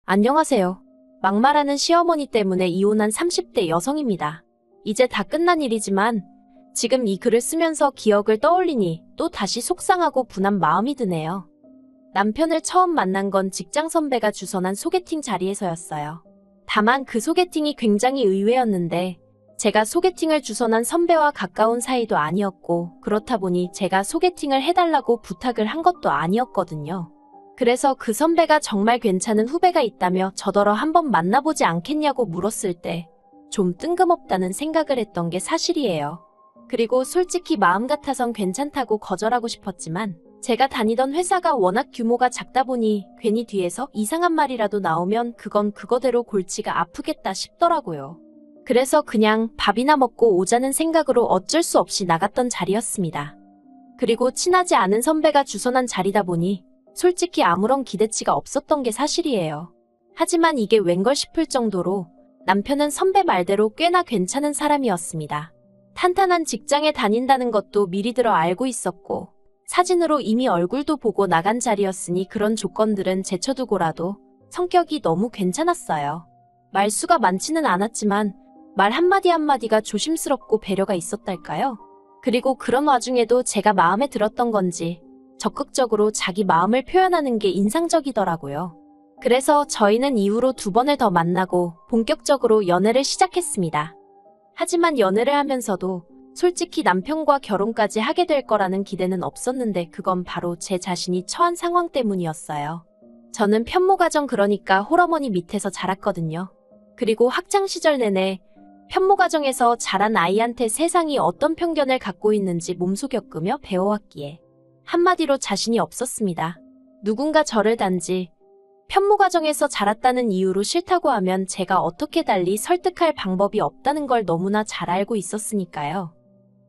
안녕하세요. 막말하는 시어머니 때문에 이혼한 30대 여성입니다. 이제 다 끝난 일이지만 지금 이 글을 쓰면서 기억을 떠올리니 또 다시 속상하고 분한 마음이 드네요. 남편을 처음 만난 건 직장 선배가 주선한 소개팅 자리에서였어요. 다만 그 소개팅이 굉장히 의외였는데 제가 소개팅을 주선한 선배와 가까운 사이도 아니었고 그렇다 보니 제가 소개팅을 해달라고 부탁을 한 것도 아니었거든요. 그래서 그 선배가 정말 괜찮은 후배가 있다며 저더러 한번 만나보지 않겠냐고 물었을 때 좀 뜬금없다는 생각을 했던 게 사실이에요. 그리고 솔직히 마음 같아선 괜찮다고 거절하고 싶었지만 제가 다니던 회사가 워낙 규모가 작다 보니 괜히 뒤에서 이상한 말이라도 나오면 그건 그거대로 골치가 아프겠다 싶더라고요. 그래서 그냥 밥이나 먹고 오자는 생각으로 어쩔 수 없이 나갔던 자리였습니다. 그리고 친하지 않은 선배가 주선한 자리다 보니 솔직히 아무런 기대치가 없었던 게 사실이에요. 하지만 이게 웬걸 싶을 정도로 남편은 선배 말대로 꽤나 괜찮은 사람이었습니다. 탄탄한 직장에 다닌다는 것도 미리 들어 알고 있었고 사진으로 이미 얼굴도 보고 나간 자리였으니 그런 조건들은 제쳐두고라도 성격이 너무 괜찮았어요. 말수가 많지는 않았지만 말 한마디 한마디가 조심스럽고 배려가 있었달까요? 그리고 그런 와중에도 제가 마음에 들었던 건지 적극적으로 자기 마음을 표현하는 게 인상적이더라고요. 그래서 저희는 이후로 2번을 더 만나고 본격적으로 연애를 시작했습니다. 하지만 연애를 하면서도 솔직히 남편과 결혼까지 하게 될 거라는 기대는 없었는데 그건 바로 제 자신이 처한 상황 때문이었어요. 저는 편모가정 그러니까 홀어머니 밑에서 자랐거든요. 그리고 학창시절 내내 편모가정에서 자란 아이한테 세상이 어떤 편견을 갖고 있는지 몸소 겪으며 배워왔기에 한마디로 자신이 없었습니다. 누군가 저를 단지 편모가정에서 자랐다는 이유로 싫다고 하면 제가 어떻게 달리 설득할 방법이 없다는 걸 너무나 잘 알고 있었으니까요.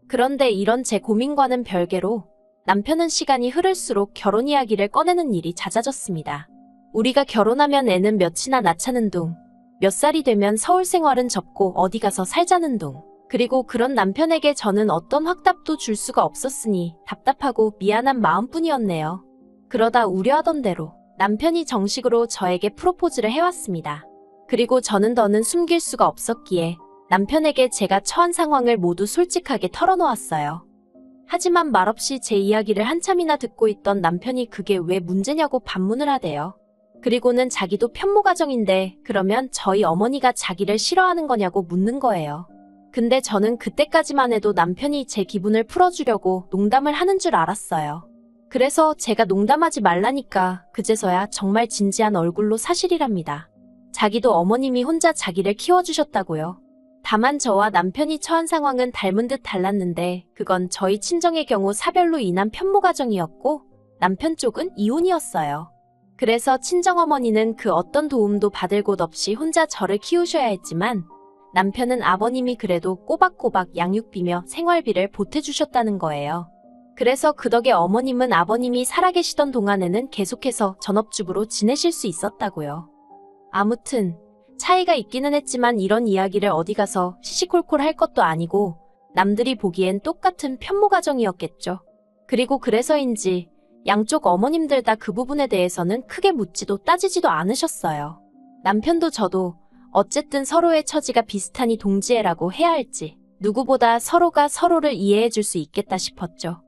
그런데 이런 제 고민과는 별개로 남편은 시간이 흐를수록 결혼 이야기를 꺼내는 일이 잦아졌습니다. 우리가 결혼하면 애는 몇이나 낳자는 둥, 몇 살이 되면 서울 생활은 접고 어디 가서 살자는 둥. 그리고 그런 남편에게 저는 어떤 확답도 줄 수가 없었으니 답답하고 미안한 마음뿐이었네요. 그러다 우려하던 대로 남편이 정식으로 저에게 프로포즈를 해왔습니다. 그리고 저는 더는 숨길 수가 없었기에 남편에게 제가 처한 상황을 모두 솔직하게 털어놓았어요. 하지만 말없이 제 이야기를 한참이나 듣고 있던 남편이 그게 왜 문제냐고 반문을 하대요. 그리고는 자기도 편모가정인데 그러면 저희 어머니가 자기를 싫어하는 거냐고 묻는 거예요. 근데 저는 그때까지만 해도 남편이 제 기분을 풀어주려고 농담을 하는 줄 알았어요. 그래서 제가 농담하지 말라니까 그제서야 정말 진지한 얼굴로 사실이랍니다. 자기도 어머님이 혼자 자기를 키워주셨다고요. 다만 저와 남편이 처한 상황은 닮은 듯 달랐는데 그건 저희 친정의 경우 사별로 인한 편모가정이었고 남편 쪽은 이혼이었어요. 그래서 친정어머니는 그 어떤 도움도 받을 곳 없이 혼자 저를 키우셔야 했지만 남편은 아버님이 그래도 꼬박꼬박 양육비며 생활비를 보태주셨다는 거예요. 그래서 그 덕에 어머님은 아버님이 살아계시던 동안에는 계속해서 전업주부로 지내실 수 있었다고요. 아무튼 차이가 있기는 했지만 이런 이야기를 어디 가서 시시콜콜 할 것도 아니고 남들이 보기엔 똑같은 편모가정이었겠죠. 그리고 그래서인지 양쪽 어머님들 다 그 부분에 대해서는 크게 묻지도 따지지도 않으셨어요. 남편도 저도 어쨌든 서로의 처지가 비슷하니 동지애라고 해야 할지 누구보다 서로가 서로를 이해해 줄 수 있겠다 싶었죠.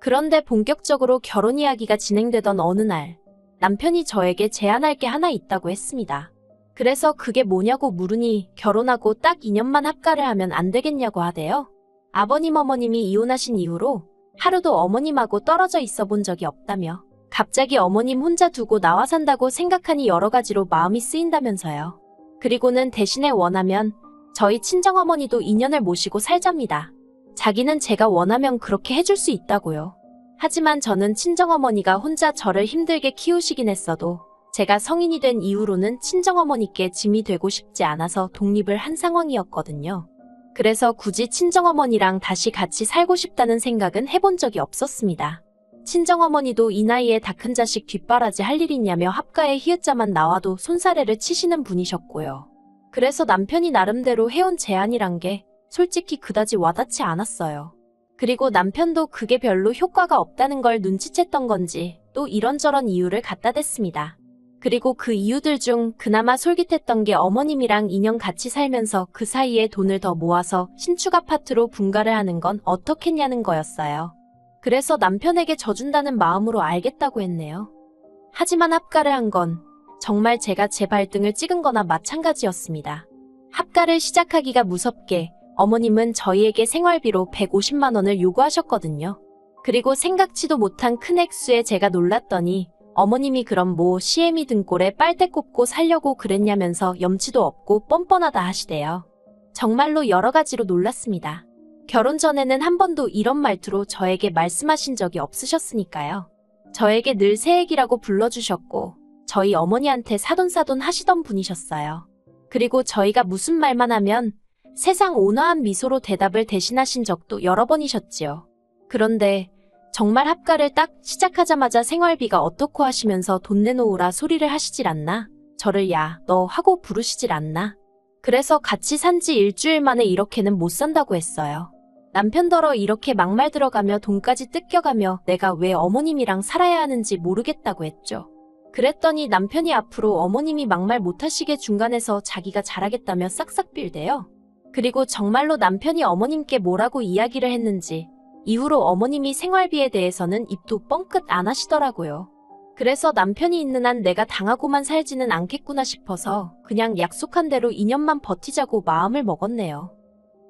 그런데 본격적으로 결혼 이야기가 진행되던 어느 날 남편이 저에게 제안할 게 하나 있다고 했습니다. 그래서 그게 뭐냐고 물으니 결혼하고 딱 2년만 합가를 하면 안 되겠냐고 하대요. 아버님 어머님이 이혼하신 이후로 하루도 어머님하고 떨어져 있어 본 적이 없다며 갑자기 어머님 혼자 두고 나와 산다고 생각하니 여러 가지로 마음이 쓰인다면서요. 그리고는 대신에 원하면 저희 친정어머니도 인연을 모시고 살잡니다. 자기는 제가 원하면 그렇게 해줄 수 있다고요. 하지만 저는 친정어머니가 혼자 저를 힘들게 키우시긴 했어도 제가 성인이 된 이후로는 친정어머니께 짐이 되고 싶지 않아서 독립을 한 상황이었거든요. 그래서 굳이 친정어머니랑 다시 같이 살고 싶다는 생각은 해본 적이 없었습니다. 친정어머니도 이 나이에 다 큰 자식 뒷바라지 할 일 있냐며 합가에 히읗자만 나와도 손사래를 치시는 분이셨고요. 그래서 남편이 나름대로 해온 제안이란 게 솔직히 그다지 와닿지 않았어요. 그리고 남편도 그게 별로 효과가 없다는 걸 눈치챘던 건지 또 이런저런 이유를 갖다 댔습니다. 그리고 그 이유들 중 그나마 솔깃했던 게 어머님이랑 2년 같이 살면서 그 사이에 돈을 더 모아서 신축 아파트로 분가를 하는 건 어떻겠냐는 거였어요. 그래서 남편에게 져준다는 마음으로 알겠다고 했네요. 하지만 합가를 한 건 정말 제가 제 발등을 찍은 거나 마찬가지였습니다. 합가를 시작하기가 무섭게 어머님은 저희에게 생활비로 150만 원을 요구하셨거든요. 그리고 생각지도 못한 큰 액수에 제가 놀랐더니 어머님이 그럼 뭐 시애미 등골에 빨대 꼽고 살려고 그랬냐면서 염치도 없고 뻔뻔하다 하시대요. 정말로 여러 가지로 놀랐습니다. 결혼 전에는 한 번도 이런 말투로 저에게 말씀하신 적이 없으셨으니까요. 저에게 늘 새애기라고 불러주셨고 저희 어머니한테 사돈사돈 하시던 분이셨어요. 그리고 저희가 무슨 말만 하면 세상 온화한 미소로 대답을 대신하신 적도 여러 번이셨지요. 그런데 정말 합가를 딱 시작하자마자 생활비가 어떻고 하시면서 돈 내놓으라 소리를 하시질 않나? 저를 야, 너 하고 부르시질 않나? 그래서 같이 산지 일주일 만에 이렇게는 못 산다고 했어요. 남편더러 이렇게 막말 들어가며 돈까지 뜯겨가며 내가 왜 어머님이랑 살아야 하는지 모르겠다고 했죠. 그랬더니 남편이 앞으로 어머님이 막말 못하시게 중간에서 자기가 잘하겠다며 싹싹 빌대요. 그리고 정말로 남편이 어머님께 뭐라고 이야기를 했는지 이후로 어머님이 생활비에 대해서는 입도 뻥끗 안 하시더라고요. 그래서 남편이 있는 한 내가 당하고만 살지는 않겠구나 싶어서 그냥 약속한 대로 2년만 버티자고 마음을 먹었네요.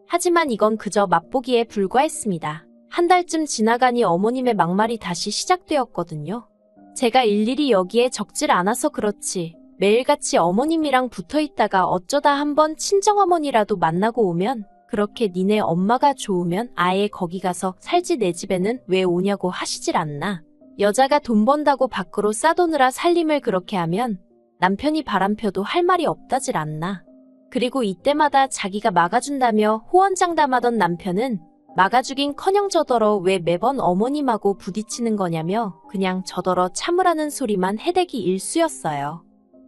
하지만 이건 그저 맛보기에 불과했습니다. 한 달쯤 지나가니 어머님의 막말이 다시 시작되었거든요. 제가 일일이 여기에 적질 않아서 그렇지 매일같이 어머님이랑 붙어있다가 어쩌다 한번 친정어머니라도 만나고 오면 그렇게 니네 엄마가 좋으면 아예 거기 가서 살지 내 집에는 왜 오냐고 하시질 않나. 여자가 돈 번다고 밖으로 싸도느라 살림을 그렇게 하면 남편이 바람펴도 할 말이 없다질 않나. 그리고 이때마다 자기가 막아준다며 호언장담하던 남편은 막아주긴커녕 저더러 왜 매번 어머님하고 부딪히는 거냐며 그냥 저더러 참으라는 소리만 해대기 일쑤였어요.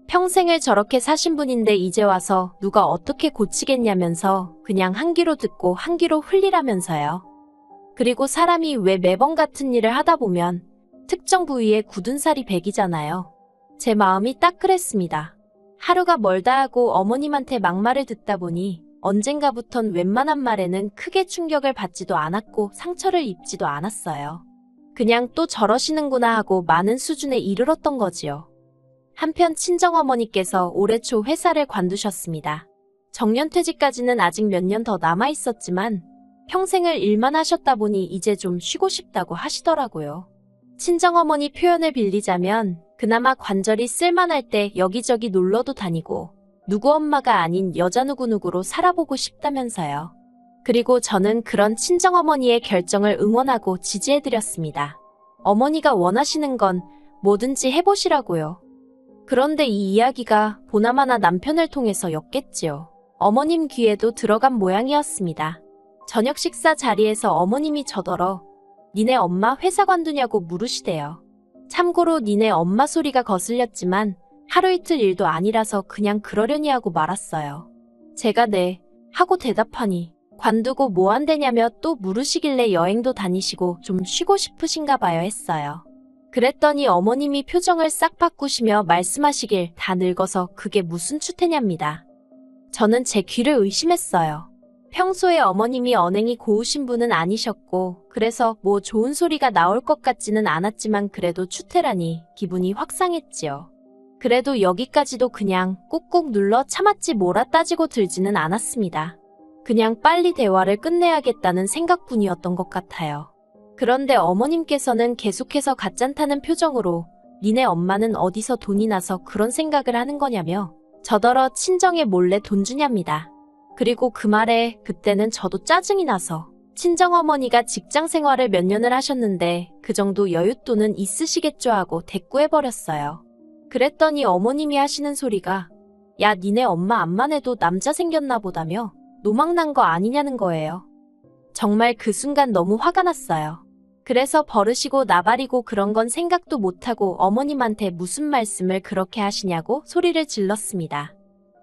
평생을 저렇게 사신 분인데 이제 와서 누가 어떻게 고치겠냐면서 그냥 한 귀로 듣고 한 귀로 흘리라면서요. 그리고 사람이 왜 매번 같은 일을 하다 보면 특정 부위에 굳은 살이 배기잖아요. 제 마음이 딱 그랬습니다. 하루가 멀다 하고 어머님한테 막말을 듣다 보니 언젠가부턴 웬만한 말에는 크게 충격을 받지도 않았고 상처를 입지도 않았어요. 그냥 또 저러시는구나 하고 많은 수준에 이르렀던 거지요. 한편 친정어머니께서 올해 초 회사를 관두셨습니다. 정년퇴직까지는 아직 몇 년 더 남아있었지만 평생을 일만 하셨다 보니 이제 좀 쉬고 싶다고 하시더라고요. 친정어머니 표현을 빌리자면 그나마 관절이 쓸만할 때 여기저기 놀러도 다니고 누구 엄마가 아닌 여자 누구누구로 살아보고 싶다면서요. 그리고 저는 그런 친정어머니의 결정을 응원하고 지지해드렸습니다. 어머니가 원하시는 건 뭐든지 해보시라고요. 그런데 이 이야기가 보나마나 남편을 통해서 였겠지요. 어머님 귀에도 들어간 모양이었습니다. 저녁 식사 자리에서 어머님이 저더러 니네 엄마 회사 관두냐고 물으시대요. 참고로 니네 엄마 소리가 거슬렸지만 하루 이틀 일도 아니라서 그냥 그러려니 하고 말았어요. 제가 네 하고 대답하니 관두고 뭐 한대냐며 또 물으시길래 여행도 다니시고 좀 쉬고 싶으신가 봐요 했어요. 그랬더니 어머님이 표정을 싹 바꾸시며 말씀하시길 다 늙어서 그게 무슨 추태냐입니다. 저는 제 귀를 의심했어요. 평소에 어머님이 언행이 고우신 분은 아니셨고 그래서 뭐 좋은 소리가 나올 것 같지는 않았지만 그래도 추태라니 기분이 확 상했지요. 그래도 여기까지도 그냥 꾹꾹 눌러 참았지 뭐라 따지고 들지는 않았습니다. 그냥 빨리 대화를 끝내야겠다는 생각뿐이었던 것 같아요. 그런데 어머님께서는 계속해서 가짠타는 표정으로 니네 엄마는 어디서 돈이 나서 그런 생각을 하는 거냐며 저더러 친정에 몰래 돈 주냐입니다. 그리고 그 말에 그때는 저도 짜증이 나서 친정어머니가 직장 생활을 몇 년을 하셨는데 그 정도 여윳돈은 있으시겠죠 하고 대꾸해버렸어요. 그랬더니 어머님이 하시는 소리가 야 니네 엄마 암만 해도 남자 생겼나 보다며 노망난 거 아니냐는 거예요. 정말 그 순간 너무 화가 났어요. 그래서 버릇이고 나발이고 그런 건 생각도 못하고 어머님한테 무슨 말씀을 그렇게 하시냐고 소리를 질렀습니다.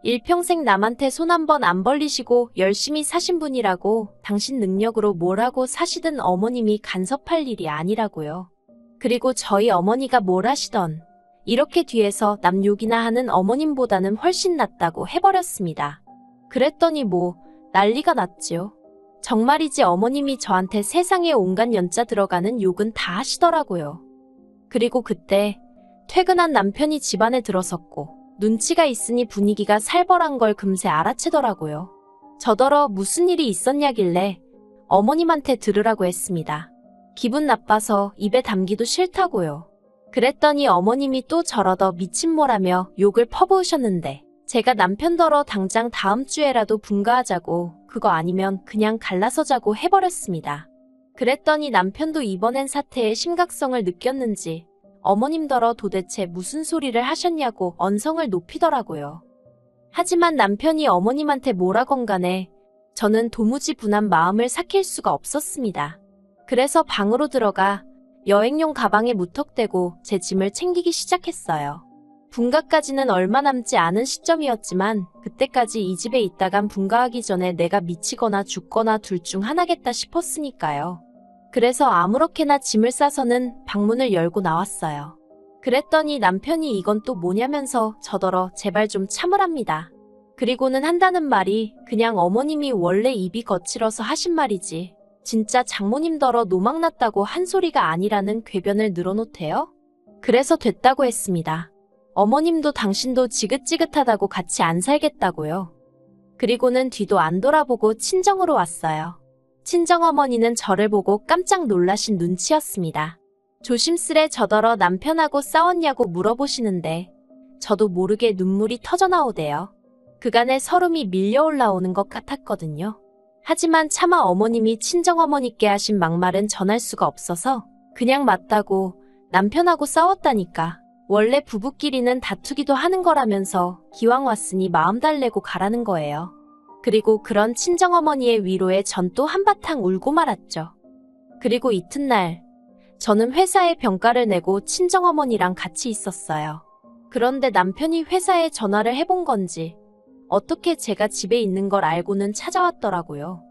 일평생 남한테 손 한 번 안 벌리시고 열심히 사신 분이라고 당신 능력으로 뭘 하고 사시든 어머님이 간섭할 일이 아니라고요. 그리고 저희 어머니가 뭘 하시던 이렇게 뒤에서 남 욕이나 하는 어머님보다는 훨씬 낫다고 해버렸습니다. 그랬더니 뭐 난리가 났지요. 정말이지 어머님이 저한테 세상에 온갖 연자 들어가는 욕은 다 하시더라고요. 그리고 그때 퇴근한 남편이 집안에 들어섰고 눈치가 있으니 분위기가 살벌한 걸 금세 알아채더라고요. 저더러 무슨 일이 있었냐길래 어머님한테 들으라고 했습니다. 기분 나빠서 입에 담기도 싫다고요. 그랬더니 어머님이 또 저러더 미친모라며 욕을 퍼부으셨는데 제가 남편더러 당장 다음 주에라도 분가하자고 그거 아니면 그냥 갈라서 자고 해버렸습니다. 그랬더니 남편도 이번엔 사태의 심각성을 느꼈는지 어머님더러 도대체 무슨 소리를 하셨냐고 언성을 높이더라고요. 하지만 남편이 어머님한테 뭐라건 간에 저는 도무지 분한 마음을 삭힐 수가 없었습니다. 그래서 방으로 들어가 여행용 가방에 무턱대고 제 짐을 챙기기 시작했어요. 분가까지는 얼마 남지 않은 시점이었지만 그때까지 이 집에 있다간 분가하기 전에 내가 미치거나 죽거나 둘 중 하나겠다 싶었으니까요. 그래서 아무렇게나 짐을 싸서는 방문을 열고 나왔어요. 그랬더니 남편이 이건 또 뭐냐면서 저더러 제발 좀 참으랍니다. 그리고는 한다는 말이 그냥 어머님이 원래 입이 거칠어서 하신 말이지 진짜 장모님더러 노망났다고 한 소리가 아니라는 궤변을 늘어놓대요. 그래서 됐다고 했습니다. 어머님도 당신도 지긋지긋하다고 같이 안 살겠다고요. 그리고는 뒤도 안 돌아보고 친정으로 왔어요. 친정어머니는 저를 보고 깜짝 놀라신 눈치였습니다. 조심스레 저더러 남편하고 싸웠냐고 물어보시는데 저도 모르게 눈물이 터져나오대요. 그간의 서름이 밀려 올라오는 것 같았거든요. 하지만 차마 어머님이 친정어머니께 하신 막말은 전할 수가 없어서 그냥 맞다고 남편하고 싸웠다니까 원래 부부끼리는 다투기도 하는 거라면서 기왕 왔으니 마음 달래고 가라는 거예요. 그리고 그런 친정어머니의 위로에 전 또 한바탕 울고 말았죠. 그리고 이튿날 저는 회사에 병가를 내고 친정어머니랑 같이 있었어요. 그런데 남편이 회사에 전화를 해본 건지 어떻게 제가 집에 있는 걸 알고는 찾아왔더라고요.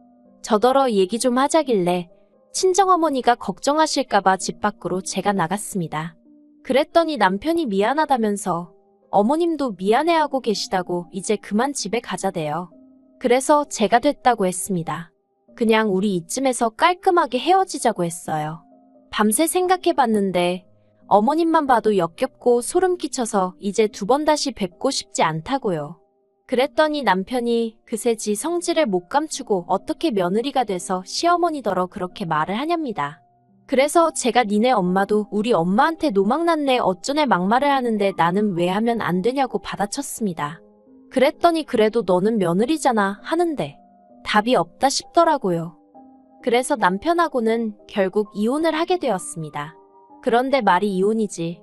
저더러 얘기 좀 하자길래 친정어머니가 걱정하실까봐 집 밖으로 제가 나갔습니다. 그랬더니 남편이 미안하다면서 어머님도 미안해하고 계시다고 이제 그만 집에 가자대요. 그래서 제가 됐다고 했습니다. 그냥 우리 이쯤에서 깔끔하게 헤어지자고 했어요. 밤새 생각해봤는데 어머님만 봐도 역겹고 소름 끼쳐서 이제 두 번 다시 뵙고 싶지 않다고요. 그랬더니 남편이 그새 지 성질을 못 감추고 어떻게 며느리가 돼서 시어머니더러 그렇게 말을 하냐입니다. 그래서 제가 니네 엄마도 우리 엄마한테 노망났네 어쩌네 막말을 하는데 나는 왜 하면 안 되냐고 받아쳤습니다. 그랬더니 그래도 너는 며느리잖아 하는데 답이 없다 싶더라고요. 그래서 남편하고는 결국 이혼을 하게 되었습니다. 그런데 말이 이혼이지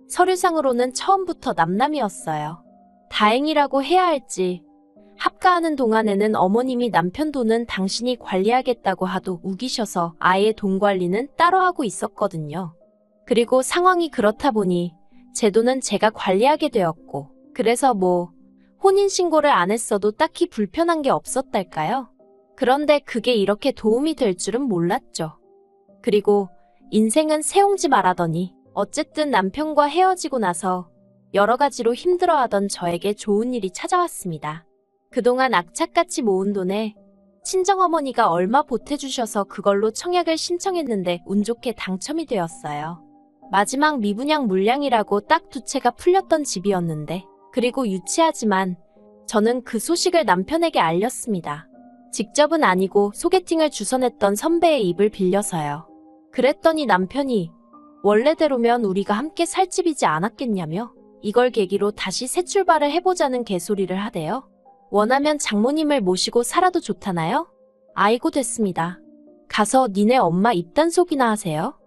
서류상으로는 처음부터 남남이었어요. 다행이라고 해야 할지 합가하는 동안에는 어머님이 남편 돈은 당신이 관리하겠다고 하도 우기셔서 아예 돈 관리는 따로 하고 있었거든요. 그리고 상황이 그렇다 보니 제 돈은 제가 관리하게 되었고 그래서 뭐 혼인신고를 안 했어도 딱히 불편한 게 없었달까요? 그런데 그게 이렇게 도움이 될 줄은 몰랐죠. 그리고 인생은 새옹지 말하더니 어쨌든 남편과 헤어지고 나서 여러 가지로 힘들어하던 저에게 좋은 일이 찾아왔습니다. 그동안 악착같이 모은 돈에 친정어머니가 얼마 보태주셔서 그걸로 청약을 신청했는데 운 좋게 당첨이 되었어요. 마지막 미분양 물량이라고 딱 두 채가 풀렸던 집이었는데 그리고 유치하지만 저는 그 소식을 남편에게 알렸습니다. 직접은 아니고 소개팅을 주선했던 선배의 입을 빌려서요. 그랬더니 남편이 원래대로면 우리가 함께 살 집이지 않았겠냐며 이걸 계기로 다시 새 출발을 해보자는 개소리를 하대요. 원하면 장모님을 모시고 살아도 좋다나요? 아이고 됐습니다. 가서 니네 엄마 입단속이나 하세요.